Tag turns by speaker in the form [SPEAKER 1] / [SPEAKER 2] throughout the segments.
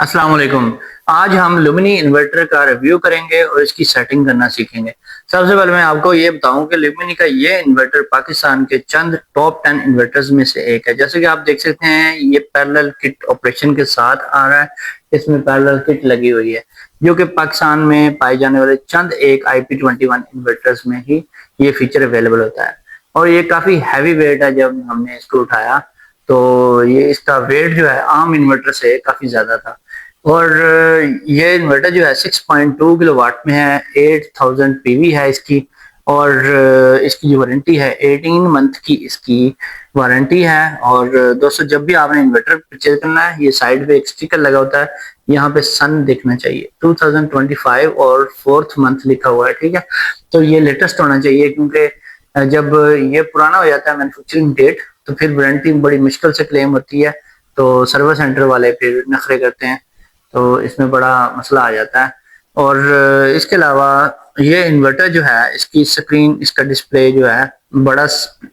[SPEAKER 1] अस्सलाम वालेकुम। आज हम लुमिनी इन्वर्टर का रिव्यू करेंगे और इसकी सेटिंग करना सीखेंगे। सबसे पहले मैं आपको ये बताऊं कि लुमिनी का ये इन्वर्टर पाकिस्तान के चंद टॉप 10 इन्वर्टर्स में से एक है। जैसे कि आप देख सकते हैं, ये पैरेलल किट ऑपरेशन के साथ आ रहा है। इसमें पैरेलल किट लगी हुई है, जो कि पाकिस्तान में पाए जाने वाले चंद एक IP21 इन्वर्टर्स में ही ये फीचर अवेलेबल होता है। और ये काफी हैवी वेट है। जब हमने इसको उठाया तो ये इसका वेट जो है आम इन्वर्टर से काफी ज्यादा था। और ये इन्वर्टर जो है 6.2 किलोवाट में है, 8000 पीवी है इसकी। और इसकी जो वारंटी है 18 मंथ की इसकी वारंटी है। और दोस्तों, जब भी आपने इन्वर्टर परचेज करना है, ये साइड पे एक स्टिकर लगा होता है, यहाँ पे सन दिखना चाहिए। 2025 और 4th मंथ लिखा हुआ है, ठीक है। तो ये लेटेस्ट होना चाहिए, क्योंकि जब ये पुराना हो जाता है मैन्युफैक्चरिंग डेट, तो फिर वारंटी बड़ी मुश्किल से क्लेम होती है। तो सर्विस सेंटर वाले फिर नखरे करते हैं, तो इसमें बड़ा मसला आ जाता है। और इसके अलावा ये इन्वर्टर जो है, इसकी स्क्रीन, इसका डिस्प्ले जो है बड़ा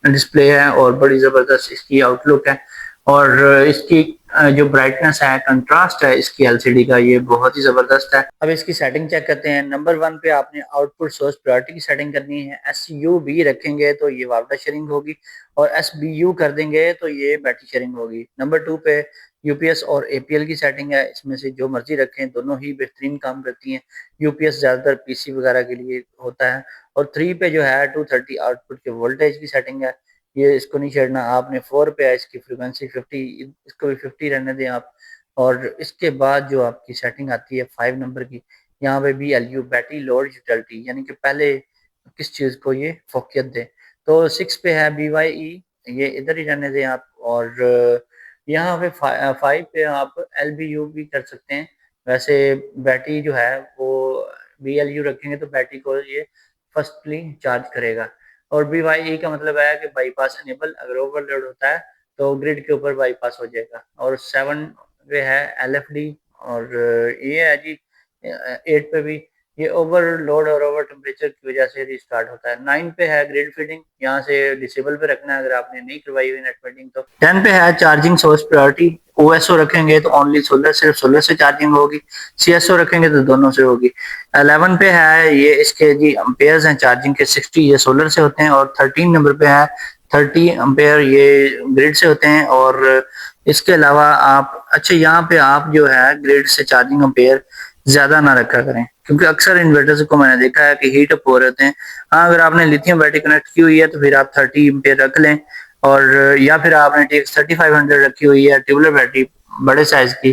[SPEAKER 1] डिस्प्ले है और बड़ी ज़बरदस्त इसकी आउटलुक है। और इसकी जो ब्राइटनेस है, कंट्रास्ट है इसकी एलसीडी का, ये बहुत ही ज़बरदस्त है। अब इसकी सेटिंग चेक करते हैं। नंबर 1 पे आपने आउटपुट सोर्स प्रायोरिटी की सेटिंग करनी है। SUB रखेंगे तो ये वापडा शेयरिंग होगी, और SBU कर देंगे तो ये बैटरी शेयरिंग होगी। नंबर 2 पे यूपीएस और एपीएल की सेटिंग है। इसमें से जो मर्जी रखें, दोनों ही बेहतरीन काम करती हैं। यूपीएस ज़्यादातर पीसी वगैरह के लिए होता है। और 3 पे जो है 230 आउटपुट के वोल्टेज की सेटिंग है। ये इसको नहीं छेड़ना आपने। 4 पे है इसकी फ्रीक्वेंसी 50, इसको भी 50 रहने दें आप। और इसके बाद जो आपकी सेटिंग आती है 5 नंबर की, यहाँ पे BLU बैटरी लोड यूटिलिटी, यानी कि पहले किस चीज़ को ये फोकियत दे। तो 6 पे है BYE, ये इधर ही रहने दें आप। और यहाँ पे 5 पे आप LBU भी कर सकते हैं। वैसे बैटरी जो है वो BLU रखेंगे तो बैटरी को ये फर्स्टली चार्ज करेगा। और BYE का मतलब है कि बाईपास इनेबल, अगर ओवरलोड होता है तो ग्रिड के ऊपर बाईपास हो जाएगा। और 7 पे है LFD। और ये है जी 8 पे भी ये ओवरलोड और ओवर टेम्परेचर की वजह से रिस्टार्ट होता है। 9 पे है ग्रिड फीडिंग, यहाँ से डिसेबल पे रखना है अगर आपने नहीं करवाई हुई नेट फीडिंग तो। 10 पे है चार्जिंग सोर्स प्रायोरिटी। OSO रखेंगे तो ओनली सोलर, सिर्फ सोलर से चार्जिंग होगी। CSO रखेंगे तो दोनों से होगी। 11 पे है ये इसके जी अम्पेयर्स हैं चार्जिंग के, 60 ये सोलर से होते हैं। और 13 नंबर पे है 30 अम्पेयर, ये ग्रिड से होते हैं। और इसके अलावा आप अच्छा, यहाँ पे आप जो है ग्रिड से चार्जिंग अम्पेयर ज्यादा ना रखा करें, क्योंकि अक्सर इन्वर्टर्स को मैंने देखा है कि हीट अप हो रहे हैं। हाँ, अगर आपने लिथियम बैटरी कनेक्ट की हुई है तो फिर आप 30 एम्पेयर रख लें। और या फिर आपने TX 3500 रखी हुई है ट्यूबुलर बैटरी बड़े साइज की,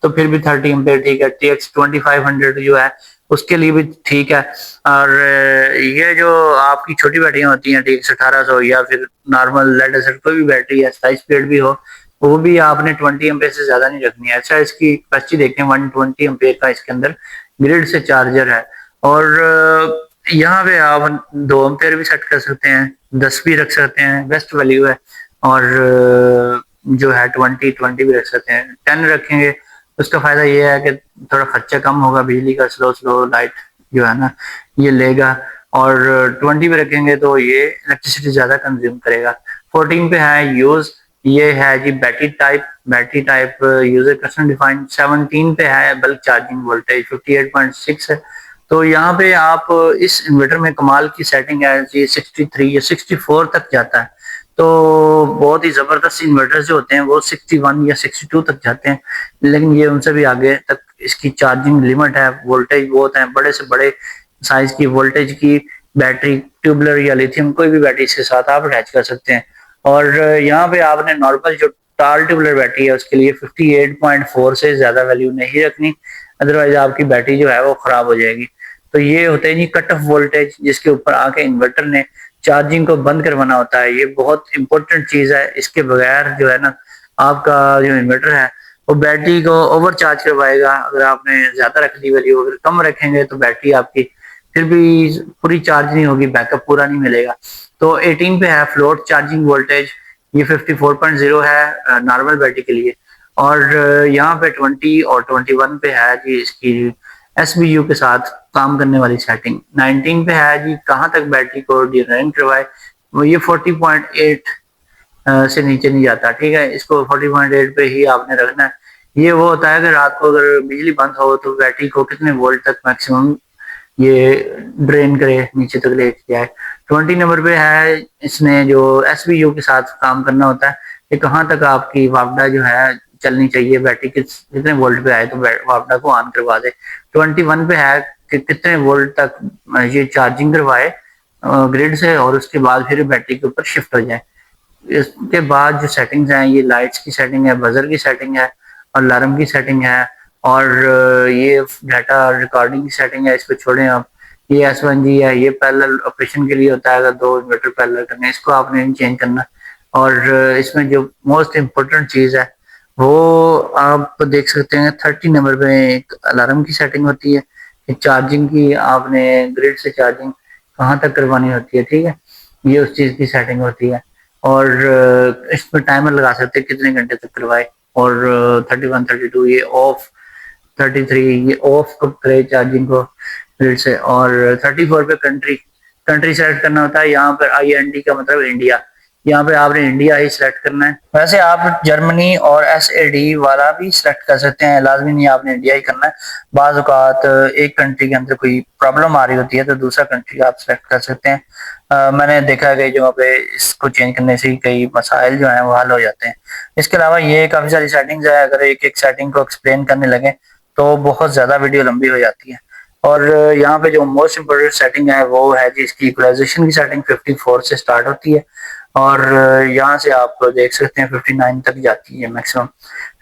[SPEAKER 1] तो फिर भी 30 एम्पेयर ठीक है। TX 2500 जो है उसके लिए भी ठीक है। और ये जो आपकी छोटी बैटरियां होती हैं TX 1800, या फिर नॉर्मल लेड एसिड कोई भी बैटरी है, हाई स्पीड भी हो, वो भी आपने 20 एम्पेयर से ज्यादा नहीं रखनी है। अच्छा, इसकी कैपेसिटी देखें, 120 एम्पेयर का इसके अंदर ग्रिड से चार्जर है। और यहाँ पे आप 2 एम्पेयर भी सेट कर सकते हैं, 10 भी रख सकते हैं, बेस्ट वैल्यू है। और जो है 20 भी रख सकते हैं। 10 रखेंगे उसका फायदा ये है कि थोड़ा खर्चा कम होगा, बिजली का स्लो स्लो लाइट जो है ना ये लेगा। और 20 पे रखेंगे तो ये इलेक्ट्रिसिटी ज्यादा कंज्यूम करेगा। 14 पे है यूज, ये है जी battery type user custom defined. 17 पे है बल्क चार्जिंग वोल्टेज 58.6 है। तो यहाँ पे आप इस इन्वर्टर में कमाल की सेटिंग है जी, 63 या 64 तक जाता है। तो बहुत ही जबरदस्त इन्वर्टर्स जो होते हैं वो 61 या 62 तक जाते हैं, लेकिन ये उनसे भी आगे तक इसकी चार्जिंग लिमिट है। वोल्टेज बहुत है, बड़े से बड़े साइज की वोल्टेज की बैटरी, ट्यूबुलर या लिथियम कोई भी बैटरी इसके साथ आप अटैच कर सकते हैं। और यहाँ पे आपने नॉर्मल जो टाल ट्यूबुलर बैटरी है उसके लिए 58.4 से ज्यादा वैल्यू नहीं रखनी, अदरवाइज आपकी बैटरी जो है वो खराब हो जाएगी। तो ये होते हैं जी कट ऑफ वोल्टेज, जिसके ऊपर आके इन्वर्टर ने चार्जिंग को बंद करवाना होता है। ये बहुत इंपॉर्टेंट चीज है, इसके बगैर जो है ना आपका जो इन्वर्टर है वो बैटरी को ओवर चार्ज करवाएगा। अगर आपने ज्यादा रख दी वैल्यू, अगर कम रखेंगे तो बैटरी आपकी फिर भी पूरी चार्ज नहीं होगी, बैकअप पूरा नहीं मिलेगा। तो 18 पे है फ्लोट चार्जिंग वोल्टेज, ये 54.0 है नॉर्मल बैटरी के लिए। और यहाँ पे 20 और 21 पे है जी इसकी SBU के साथ काम करने वाली सेटिंग। 19 पे है जी कहाँ तक बैटरी को ड्रेन करवाए, वो ये 40.8 से नीचे नहीं जाता, ठीक है। इसको 40.8 पे ही आपने रखना है। ये वो होता है कि रात को अगर बिजली बंद हो तो बैटरी को कितने वोल्ट तक मैक्सिमम ये ड्रेन करे, नीचे तक लेके जाए। 20 नंबर पे है, इसने जो एसवीयू के साथ काम करना होता है कि कहाँ तक आपकी वापडा जो है चलनी चाहिए, बैटरी कितने वोल्ट पे आए तो वापडा को ऑन करवा दे। 21 पे है कि कितने वोल्ट तक ये चार्जिंग करवाए ग्रिड से, और उसके बाद फिर बैटरी के ऊपर शिफ्ट हो जाए। इसके बाद जो सेटिंग्स हैं, ये लाइट्स की सेटिंग है, बजर की सेटिंग है, और अलार्म की सेटिंग है, और ये डाटा रिकॉर्डिंग की सेटिंग है, इसको छोड़ें आप। ये S1G है, ये पैरेलल ऑपरेशन के लिए होता है, अगर दो इन्वर्टर पैरेलल करने, इसको आपने नहीं चेंज करना। और इसमें जो मोस्ट इम्पोर्टेंट चीज़ है वो आप देख सकते हैं 30 नंबर पे एक अलार्म की सेटिंग होती है, चार्जिंग की आपने ग्रिड से चार्जिंग कहाँ तक करवानी होती है, ठीक है, ये उस चीज़ की सेटिंग होती है। और इसमें टाइमर लगा सकते हैं कितने घंटे तक करवाए। और 31 32 ये ऑफ, 33 ये ऑफ करे चार्जिंग को ग्रिड से। और 34 पे कंट्री कंट्री सेलेक्ट करना होता है, यहाँ पर IND का मतलब इंडिया, यहाँ पे आपने इंडिया ही सिलेक्ट करना है। वैसे आप जर्मनी और SAD वाला भी सिलेक्ट कर सकते हैं, लाजमी नहीं आपने इंडिया ही करना है। बाज़ औक़ात एक कंट्री के अंदर कोई प्रॉब्लम आ रही होती है तो दूसरा कंट्री आप सिलेक्ट कर सकते हैं। मैंने देखा है कि जो पे इसको चेंज करने से कई मसाइल जो हैं वो हल हो जाते हैं। इसके अलावा ये काफ़ी सारी सेटिंग्स है, अगर एक एक सेटिंग को एक्सप्लेन करने लगे तो बहुत ज़्यादा वीडियो लंबी हो जाती है। और यहाँ पे जो मोस्ट इम्पोर्टेंट सेटिंग है वो है जी इसकी इक्वलाइजेशन की सेटिंग 54 से स्टार्ट होती है, और यहाँ से आप देख सकते हैं 59 तक जाती है मैक्सिमम।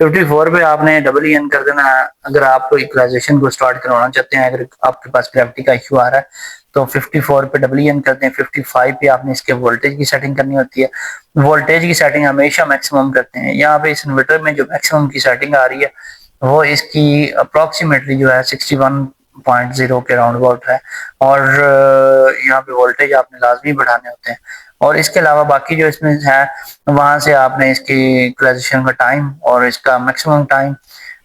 [SPEAKER 1] 54 पे आपने EN कर देना है अगर आप इक्वलाइजेशन को स्टार्ट करवाना चाहते हैं। अगर आपके पास ग्रेविटी का इशू आ रहा है तो 54 पे EN करते हैं। 55 पे आपने इसके वोल्टेज की सेटिंग करनी होती है। वोल्टेज की सेटिंग हमेशा मैक्सिमम करते हैं। यहाँ पे इस इन्वर्टर में जो मैक्सिमम की सेटिंग आ रही है वो इसकी अप्रोक्सीमेटली जो है 61.0 के राउंड अबाउट है। और यहाँ पे वोल्टेज आपने लाजमी बढ़ाने होते हैं। और इसके अलावा बाकी जो इसमें है वहां से आपने इसकी इक्वलाइजेशन का टाइम और इसका मैक्सिमम टाइम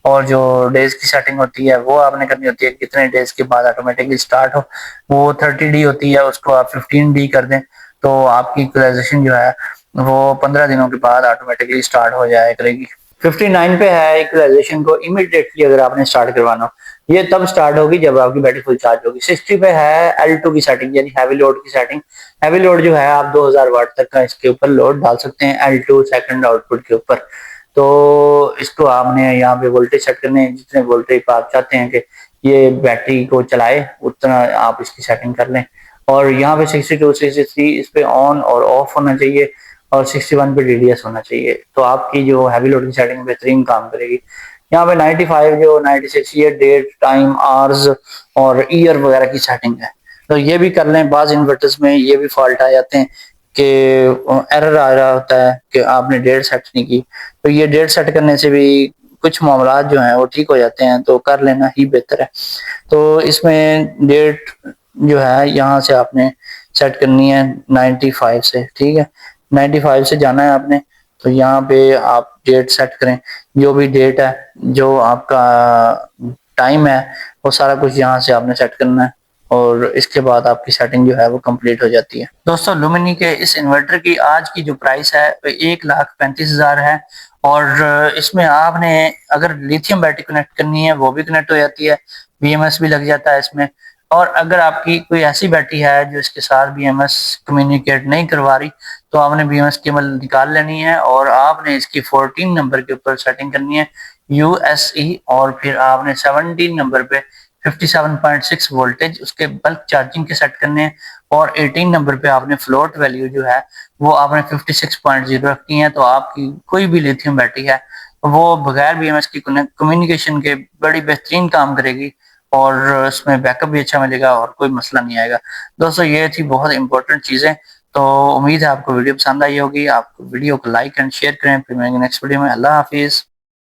[SPEAKER 1] और जो डेज की सेटिंग होती है वो आपने करनी होती है, कितने डेज के बाद ऑटोमेटिकली स्टार्ट हो। वो 30D होती है, उसको आप 15D कर दें तो आपकी इक्वलाइजेशन जो है वो 15 दिनों के बाद ऑटोमेटिकली स्टार्ट हो जाया करेगी। 59 पे है इक्वलाइजेशन को इमीडिएटली अगर आपने स्टार्ट करवाना, ये तब स्टार्ट होगी जब आपकी बैटरी फुल चार्ज होगी। 60 पे है L2 की सेटिंग, यानी हैवी लोड की सेटिंग। हैवी लोड जो है आप 2000 वाट तक का इसके ऊपर लोड डाल सकते हैं L2 सेकंड आउटपुट के ऊपर। तो इसको आपने यहाँ पे वोल्टेज सेट करने हैं, जितने वोल्टेज पर आप चाहते हैं कि ये बैटरी को चलाए उतना आप इसकी सेटिंग कर लें। और यहाँ पे 62 63 इस पे ऑन और ऑफ होना चाहिए, और 61 पे DDS होना चाहिए, तो आपकी जो हैवी लोड की सेटिंग बेहतरीन काम करेगी। यहाँ पे 95 जो 96 ये डेट टाइम आवर्स और ईयर वगैरह की सेटिंग है, तो ये भी कर लें। बाज इन्वर्टर्स में ये भी फॉल्ट आ जाते हैं कि एरर आ रहा होता है कि आपने डेट सेट नहीं की, तो ये डेट सेट करने से भी कुछ मामला जो हैं वो ठीक हो जाते हैं, तो कर लेना ही बेहतर है। तो इसमें डेट जो है यहाँ से आपने सेट करनी है 95 से, ठीक है, 95 से जाना है आपने। तो यहाँ पे आप डेट सेट करें, जो भी डेट है, जो आपका टाइम है, वो सारा कुछ यहाँ से आपने सेट करना है, और इसके बाद आपकी सेटिंग जो है वो कंप्लीट हो जाती है। दोस्तों लुमिनी के इस इन्वर्टर की आज की जो प्राइस है वो 1,35,000 है। और इसमें आपने अगर लिथियम बैटरी कनेक्ट करनी है वो भी कनेक्ट हो जाती है, BMS भी लग जाता है इसमें। और अगर आपकी कोई ऐसी बैटरी है जो इसके साथ BMS कम्युनिकेट नहीं करवा रही तो आपने BMS केबल निकाल लेनी है, और आपने इसकी 14 नंबर के ऊपर सेटिंग करनी है USE, और फिर आपने 17 नंबर पे 57.6 वोल्टेज उसके बल्क चार्जिंग के सेट करने हैं। और 18 नंबर पे आपने फ्लोट वैल्यू जो है वो आपने 56.0 रखनी है। तो आपकी कोई भी लिथियम बैटरी है वो बगैर BMS की कम्युनिकेशन के बड़ी बेहतरीन काम करेगी, और उसमें बैकअप भी अच्छा मिलेगा और कोई मसला नहीं आएगा। दोस्तों ये थी बहुत इंपॉर्टेंट चीजें। तो उम्मीद है आपको वीडियो पसंद आई होगी। आप वीडियो को लाइक एंड शेयर करें। फिर मिलेंगे नेक्स्ट वीडियो में। अल्लाह हाफिज।